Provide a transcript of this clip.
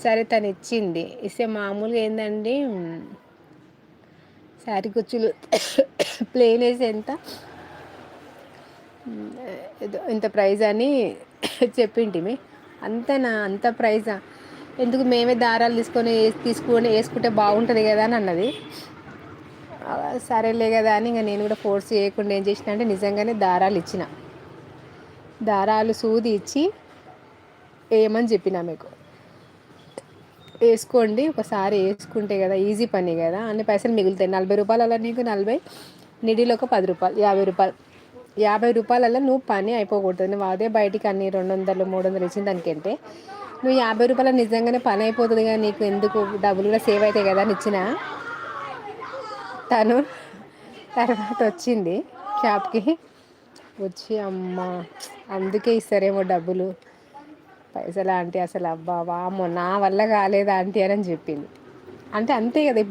సరే తను ఇచ్చింది. ఇస్తే మామూలుగా ఏందండి శారీ కుచ్చులు ప్లెయిన్ వేసి ఎంత ఇంత ప్రైజ్ అని చెప్పింటిమి. అంతేనా, అంత ప్రైజా, ఎందుకు మేమే దారాలు తీసుకొని వేసుకుంటే బాగుంటుంది కదా అని అన్నది. సరేలే కదా అని ఇంకా నేను కూడా ఫోర్స్ చేయకుండా ఏం చేసిన అంటే నిజంగానే దారాలు ఇచ్చిన, దారాలు సూది ఇచ్చి వేయమని చెప్పిన, మీకు వేసుకోండి ఒకసారి వేసుకుంటే కదా ఈజీ పని కదా, అన్ని పైసలు మిగులుతాయి. 40 రూపాయలలో నీకు 40, నిడిలో ఒక 10 రూపాయలు, 50 రూపాయలు, 50 రూపాయలలో నువ్వు పని అయిపోకూడదు. నువ్వు అదే బయటికి అన్ని 200, 300 ఇచ్చిన దానికంటే నువ్వు 50 రూపాయలు నిజంగానే పని అయిపోతుంది కదా, నీకు ఎందుకు డబ్బులు కూడా సేవ్ అవుతాయి కదా అని ఇచ్చిన. తను తర్వాత వచ్చింది షాప్కి, వచ్చి అమ్మ అందుకే ఇస్తారేమో డబ్బులు పైసలు ఆంటీ, అసలు అబ్బా వామ్మో నా వల్ల కాలేదు ఆంటీ అని చెప్పింది. అంటే అంతే కదా ఇప్పుడు.